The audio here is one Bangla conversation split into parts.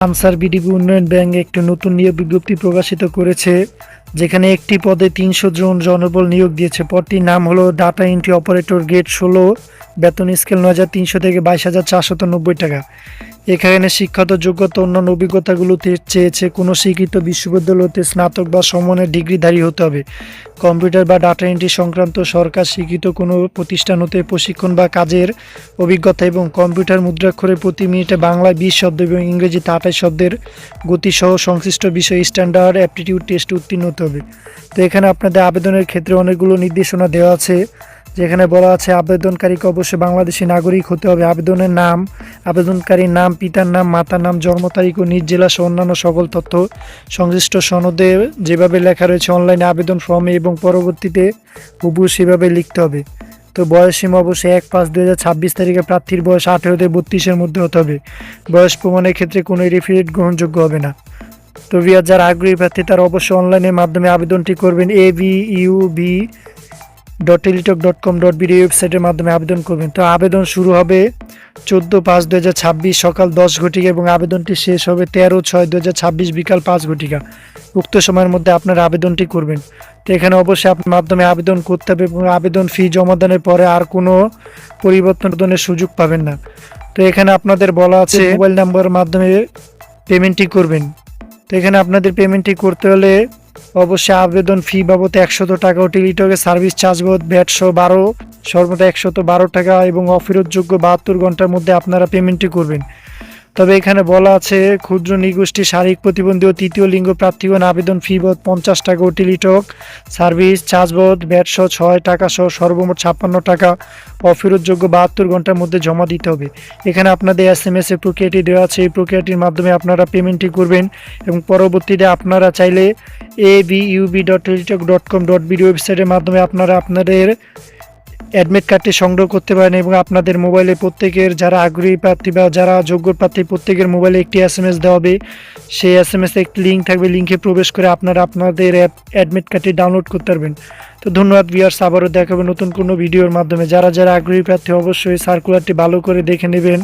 আনসার বিডিপি উন্নয়ন ব্যাংক একটি নতুন নিয়োগ বিজ্ঞপ্তি প্রকাশিত করেছে, যেখানে একটি পদে 300 জন জনবল নিয়োগ দিয়েছে। পদটির নাম হলো ডাটা এন্ট্রি অপারেটর, গ্রেড 16, বেতন স্কেল 9,300 থেকে 22,490 টাকা। এখানে শিক্ষাগত যোগ্যতা অন্যান্য অভিজ্ঞতাগুলোতে চেয়েছে কোনো স্বীকৃত বিশ্ববিদ্যালয়তে স্নাতক বা সমমানের ডিগ্রিধারী হতে হবে। কম্পিউটার বা ডাটা এন্ট্রি সংক্রান্ত সরকার স্বীকৃত কোনো প্রতিষ্ঠান হতে প্রশিক্ষণ বা কাজের অভিজ্ঞতা এবং কম্পিউটার মুদ্রাক্ষরে প্রতি মিনিটে বাংলায় 20 শব্দ এবং ইংরেজিতে 28 শব্দের গতিসহ সংশ্লিষ্ট বিষয়ে স্ট্যান্ডার্ড অ্যাপটিটিউড টেস্ট উত্তীর্ণ হতে হবে। তো এখানে আপনাদের আবেদনের ক্ষেত্রে অনেকগুলো নির্দেশনা দেওয়া আছে, যেখানে বলা আছে আবেদনকারীকে অবশ্যই বাংলাদেশি নাগরিক হতে হবে। আবেদনের নাম, আবেদনকারীর নাম, পিতার নাম, মাতার নাম, জন্ম তারিখ ও নিজ জেলা সহ অন্যান্য সকল তথ্য সংশ্লিষ্ট সনদে যেভাবে লেখা রয়েছে অনলাইনে আবেদন ফর্মে এবং পরবর্তীতে হুবহু সেভাবে লিখতে হবে। তো বয়সসীমা অবশ্যই 1/5/2026 তারিখে প্রার্থীর বয়স 18 থেকে 32-এর মধ্যে হতে হবে। বয়স প্রমাণের ক্ষেত্রে কোনো রেফারেন্স গ্রহণযোগ্য হবে না। তো যারা আগ্রহী প্রার্থী তারা অবশ্যই অনলাইনের মাধ্যমে আবেদনটি করবেন। abu.teletalk.com.bd ওয়েবসাইটের মাধ্যমে আবেদন করবেন। তো আবেদন শুরু হবে 14/5/2026 সকাল 10 ঘটিকা এবং আবেদনটি শেষ হবে 13/6/2026 বিকাল 5 ঘটিকা। উক্ত সময়ের মধ্যে আপনারা আবেদনটি করবেন। তো এখানে অবশ্যই আপনার মাধ্যমে আবেদন করতে হবে এবং আবেদন ফি জমাদানের পরে আর কোনো পরিবর্তনের সুযোগ পাবেন না। তো এখানে আপনাদের বলা আছে মোবাইল নাম্বারের মাধ্যমে পেমেন্টটি করবেন। তো এখানে আপনাদের পেমেন্টটি করতে হলে অবশ্যই আবেদন ফি বাবদ 100 টাকা ও টেলিটকের সার্ভিস চার্জ বাবদ ভ্যাট সহ সর্বদা 112 টাকা এবং অফেরতযোগ্য 72 ঘন্টার মধ্যে আপনারা পেমেন্টটি করবেন। তবে এখানে বলা আছে ক্ষুদ্র নৃগোষ্ঠী, শারীরিক প্রতিবন্ধী ও তৃতীয় লিঙ্গ প্রার্থীগণ আবেদন ফি বাবদ 50 টাকা ও টেলিটক সার্ভিস চার্জ বাবদ ভ্যাট সহ 6 টাকা সহ সর্বমোট 56 টাকা অফেরতযোগ্য 72 ঘন্টার মধ্যে জমা দিতে হবে। এখানে আপনাদের SMS এর প্রক্রিয়াটি দেওয়া আছে, এই প্রক্রিয়াটির মাধ্যমে আপনারা পেমেন্টটি করবেন এবং পরবর্তীতে আপনারা চাইলে abu.teletalk.com.bd ওয়েবসাইটের মাধ্যমে আপনারা আপনাদের অ্যাডমিট কার্ডটি সংগ্রহ করতে পারেন এবং আপনাদের মোবাইলে প্রত্যেকের যারা আগ্রহী প্রার্থী বা যারা যোগ্য প্রার্থী প্রত্যেকের মোবাইলে একটি SMS দেওয়া হবে। সেই SMS একটি লিঙ্ক থাকবে, লিঙ্কে প্রবেশ করে আপনারা আপনাদের অ্যাডমিট কার্ডটি ডাউনলোড করতে পারবেন। তো ধন্যবাদ ভিউয়ার্স, আবারও দেখাবো নতুন কোনো ভিডিওর মাধ্যমে। যারা যারা আগ্রহী প্রার্থী অবশ্যই সার্কুলারটি ভালো করে দেখে নেবেন।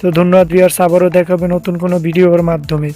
তো ধন্যবাদ ভিউয়ার্স, আবারও দেখাবে নতুন কোনো ভিডিওর মাধ্যমে।